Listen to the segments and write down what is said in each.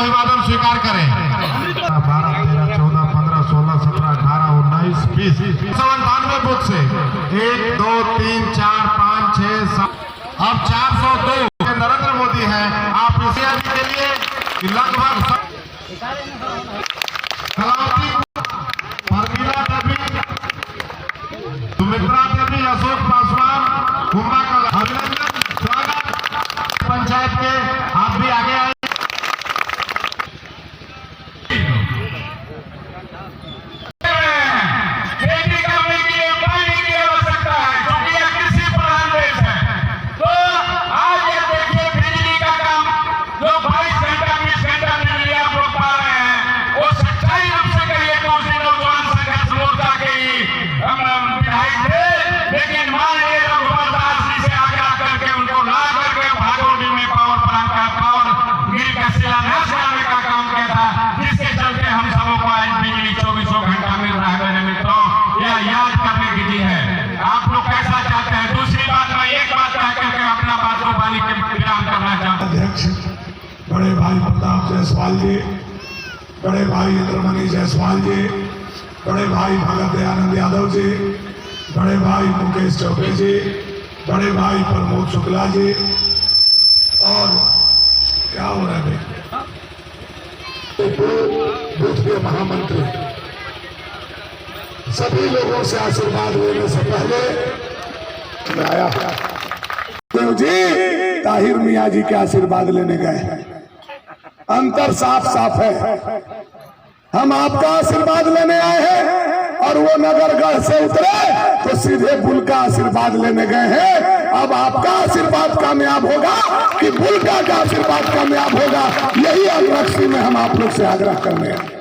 अभिवादन स्वीकार करें। 12, 13, 14, 15, 16, 17, 18, 19, 20, 198 बूथ से 1, 2, 3, 4, 5, 6, 7, अब 402 नरेंद्र मोदी है। आप इसे के लिए लगभग परमीला देवी, सुमित्रा देवी, अशोक पासवान, कुंभा का अभिनंदन, स्वागत। पंचायत के आप भी आगे आए। खेती करने के लिए पानी की आवश्यकता है, क्योंकि यह कृषि प्रधान देश है। तो आज ये देखिए बिजली का काम जो 22 घंटा 20 घंटा बिजली आप लोग पा रहे हैं, वो सच्चाई रूप से कहिए तो उसी नौजवान संघर्ष मोर्चा के ही विधायक थे। लेकिन मान लीजिए रघुवर दास जी से आग्रह करके उनको ला करके भागोड़ी में पावर ग्रिड का शिलान्यास करने का काम किया था, जिसके चलते हम सबों को आज बिजली 24 घंटा मिल रहा है। मेरे मित्रों, यह याद करने की दिन है। आप लोग कैसा चाहते हैं? दूसरी बात मैं एक बात कह करके अपना बात को पानी के विराम करना चाहता हूं। अध्यक्ष बड़े भाई प्रताप जायसवाल जी, बड़े भाई इंद्रमणि जायसवाल जी, बड़े भाई भगत दयानंद यादव जी, बड़े भाई मुकेश चौबे जी, बड़े भाई प्रमोद शुक्ला जी, और क्या हो रहा है बूथ के महामंत्री, सभी लोगों से आशीर्वाद लेने से पहले मैं आया जी ताहिर मियाँ जी के आशीर्वाद लेने गए हैं। अंतर साफ साफ है। हम आपका आशीर्वाद लेने आए हैं और वो नगरगढ़ से उतरे तो सीधे बुल का आशीर्वाद लेने गए हैं। अब आपका आशीर्वाद कामयाब होगा कि बुल्का का आशीर्वाद कामयाब होगा, यही अग्रक्षी में हम आप लोग से आग्रह करने आए।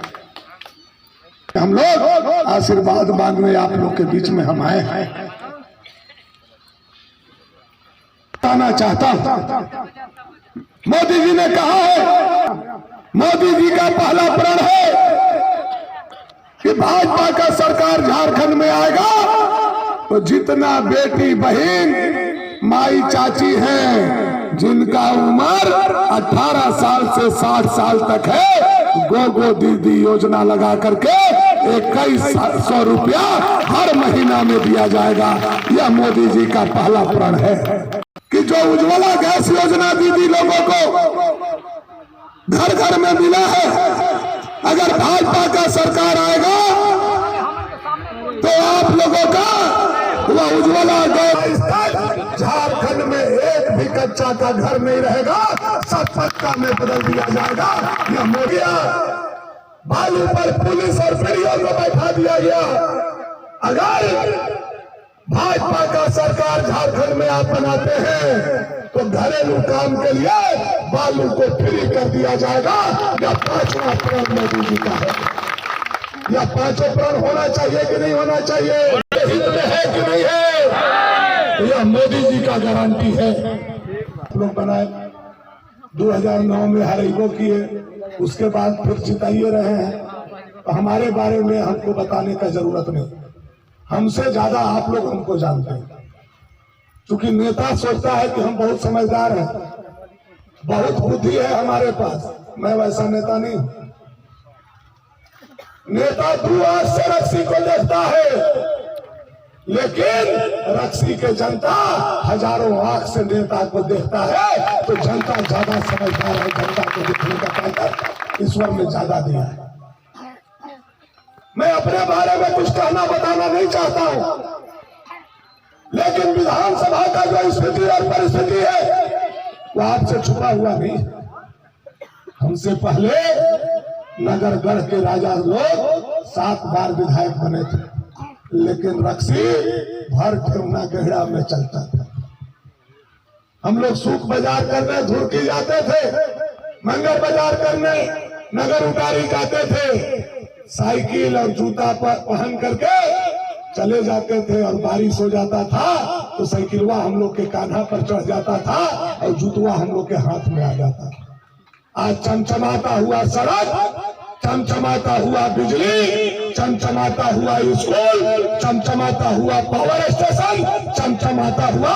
हम लोग आशीर्वाद मांगने आप लोग के बीच में हम आए हैं। बताना चाहता हूं, मोदी जी ने कहा है, मोदी जी का पहला प्रण है कि भाजपा का सरकार झारखंड में आएगा तो जितना बेटी बहन माई चाची हैं जिनका उम्र 18 साल से 60 साल तक है, गो दीदी योजना लगा करके 2100 रुपया हर महीना में दिया जाएगा। यह मोदी जी का पहला प्रण है कि जो उज्ज्वला गैस योजना दीदी लोगों को घर घर में मिला है, अगर भाजपा का सरकार आएगा तो आप लोगों का वह उज्ज्वला गैस झारखंड में एक भी कच्चा का घर नहीं रहेगा, सब पक्का में बदल दिया जाएगा। यह मोदी बालू पर पुलिस और फेरियों को बैठा दिया गया। अगर भाजपा का सरकार झारखंड में आप बनाते हैं तो घरेलू काम के लिए बालू को फ्री कर दिया जाएगा। यह 5वां प्रण मोदी जी का है। यह 5वां प्रण होना चाहिए कि नहीं होना चाहिए? हित में है कि नहीं है? यह मोदी जी का गारंटी है। लोग बनाए 2009 में हरेगो किए, उसके बाद फिर जिताइए रहे हैं। तो हमारे बारे में हमको बताने का जरूरत नहीं, हमसे ज्यादा आप लोग हमको जानते हैं। क्योंकि नेता सोचता है कि हम बहुत समझदार हैं, बहुत बुद्धि है हमारे पास। मैं वैसा नेता नहीं। नेता दूर से रक्सी को देखता है, लेकिन रक्सी के जनता हजारों आंख से नेता को देखता है। तो जनता ज्यादा समझदार है, जनता को देखने का ताकत ईश्वर ने ज्यादा दिया है। मैं अपने बारे में कुछ कहना बताना नहीं चाहता हूं, लेकिन विधानसभा का जो स्थिति और परिस्थिति है वो आपसे छुपा हुआ नहीं। हमसे पहले नगरगढ़ के राजा लोग 7 बार विधायक बने थे, लेकिन रक्सी भर ठेवना गहरा में चलता था। हम लोग सूख बाजार करने धुरकी जाते थे, मंगल बाजार करने नगर उतारी जाते थे, साइकिल और जूता पर पहन करके चले जाते थे। और बारिश हो जाता था तो साइकिलवा हम लोग के कान्हा पर चढ़ जाता था और जूतवा हम लोग के हाथ में आ जाता था। आज चमचमाता हुआ सड़क, चमचमाता हुआ बिजली, चमचमाता हुआ स्कूल, चमचमाता हुआ पावर स्टेशन, चमचमाता हुआ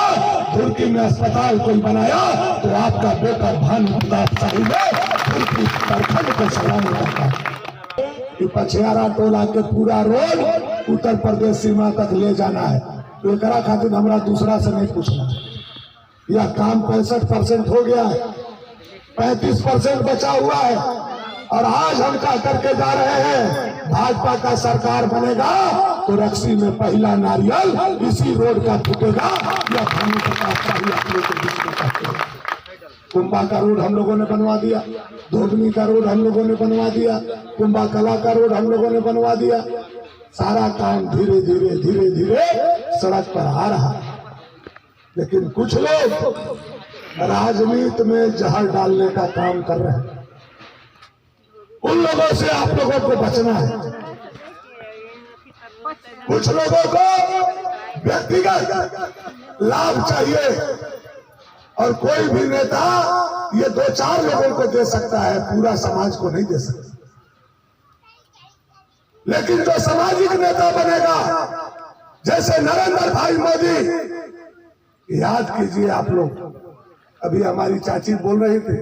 धुरकी में अस्पताल कोई बनाया तो आपका बेटा भानु प्रताप शाही ने की तरखंड को सलाम करता है कि पछियारा टोला के पूरा रोड उत्तर प्रदेश सीमा तक ले जाना है। तो एकरा खातिर हमरा दूसरा से नहीं पूछना। यह काम 65% हो गया है, 35% बचा हुआ है और आज हम कह करके जा रहे हैं भाजपा का सरकार बनेगा तो रक्सी में पहला नारियल इसी रोड का फूटेगा। यह भानु प्रताप शाही अपने के बीच में कहते हैं। कुंभा का रोड हम लोगों ने बनवा दिया, धोबनी का रोड हम लोगों ने बनवा दिया, कुंभा कला का रोड हम लोगों ने बनवा दिया। सारा काम धीरे धीरे धीरे धीरे सड़क पर आ रहा है। लेकिन कुछ लोग राजनीति में जहर डालने का काम कर रहे हैं। उन लोगों से आप लोगों को बचना है। कुछ लोगों को व्यक्तिगत लाभ चाहिए और कोई भी नेता ये 2-4 लोगों को दे सकता है, पूरा समाज को नहीं दे सकता। लेकिन जो सामाजिक नेता बनेगा जैसे नरेंद्र भाई मोदी, याद कीजिए आप लोग, अभी हमारी चाची बोल रही थी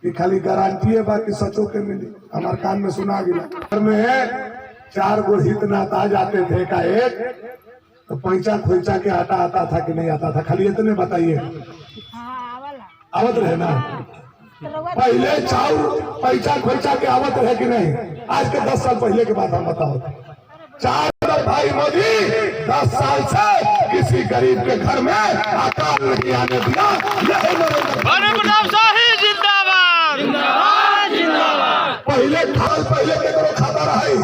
कि खाली गारंटी है बाकी सचो के मिली। हमारे कान में सुना गया घर में 4 गो हित नाता जाते थे का एक, तो पैंचा खोइचा के आता था कि नहीं आता था? खाली इतने बताइए, आवत रहे ना? पहले चाउर पैंचा खोइचा के आवत रहे कि नहीं? आज के 10 साल पहले के बात हम बताओ। 4 भाई मोदी 10 साल से किसी गरीब के घर में अकाल नहीं आने दिया। पहले खाल पहले के खाता रहा है,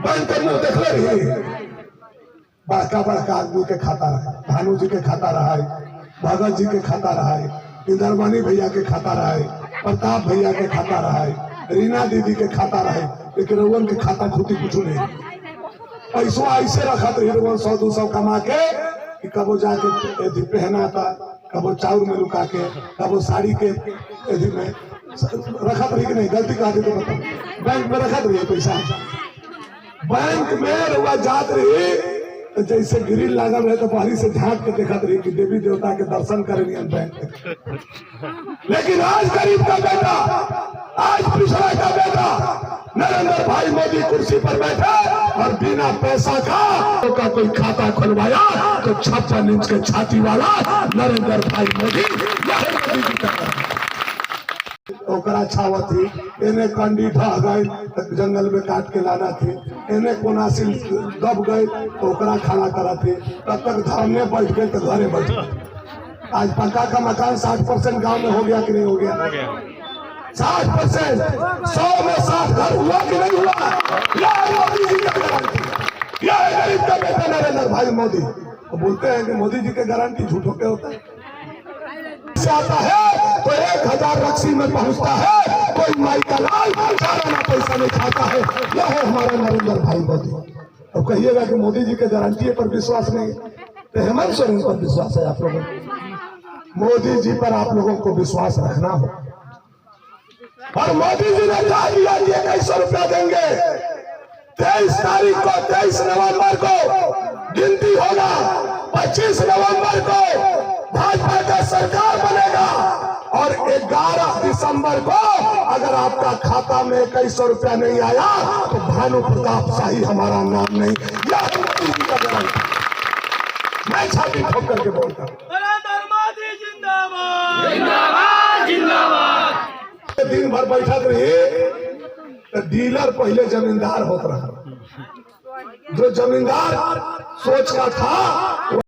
बैंक के मुंह देख ले रही, बड़का बड़का आदमी के खाता रहा, भानु जी के खाता रहा है, भगत जी के खाता रहा है, इंदरमणि भैया के खाता रहा है, प्रताप भैया के खाता रहा है, रीना दीदी के खाता रहा है। लेकिन रोहन के खाता खुद कुछ नहीं। पैसों ऐसे रखा तो 100-200 कमा के कि कबो जाके पहना था, कबो चाउर में लुका के, कबो साड़ी के में रखत रही कि नहीं? गलती कहा थी तो बताओ। बैंक में रखत रही पैसा, बैंक में रुआ जात रही तो जैसे ग्रिल लागल रहे तो बाहरी से झांक के देखत रही कि देवी देवता के दर्शन करेंगे बैंक। लेकिन आज गरीब का बेटा, आज पिछड़ा का बेटा नरेंद्र भाई मोदी कुर्सी पर बैठे और बिना पैसा का कोई खाता खुलवाया तो 56 इंच के छाती वाला नरेंद्र भाई मोदी ओकरा छावत थी। इन्हें कंडी ढह गए जंगल में काट के लाना थी, इन्हें कोनासी दब गए तो ओकरा खाना करा थे। तब तक धाम में बैठ गए तो घरे बैठ गए। आज पक्का का मकान 60% गांव में हो गया कि नहीं हो गया? 60%, 100 में 60 घर हुआ कि नहीं हुआ? यह मोदी जी का गारंटी, यह गरीब का बेटा नरेंद्र भाई मोदी। तो बोलते हैं कि मोदी जी के गारंटी झूठों के होता है। से आता है तो 1000 रक्सी में पहुंचता है, कोई माई का लाल चाराना पैसा नहीं खाता है। यह है हमारा नरेंद्र भाई मोदी। अब कहिएगा कि मोदी जी के गारंटी पर विश्वास नहीं है, तो हेमंत सोरेन पर विश्वास है आप लोगों को। मोदी जी पर आप लोगों को विश्वास रखना हो। और मोदी जी ने कहा दिया कि 2100 रुपया देंगे। 23 तारीख को 23 नवंबर को गिनती होगा, 25 नवंबर को भाजपा का सरकार बनेगा और 11 दिसंबर को अगर आपका खाता में 2100 रुपया नहीं आया तो भानु प्रताप शाही हमारा नाम नहीं। यह मोदी जी का गारंटी, मैं छाती ठोक करके बोलता हूँ। दिन भर बैठक रही तो डीलर पहले जमींदार होता रहा। जो जमींदार सोच का था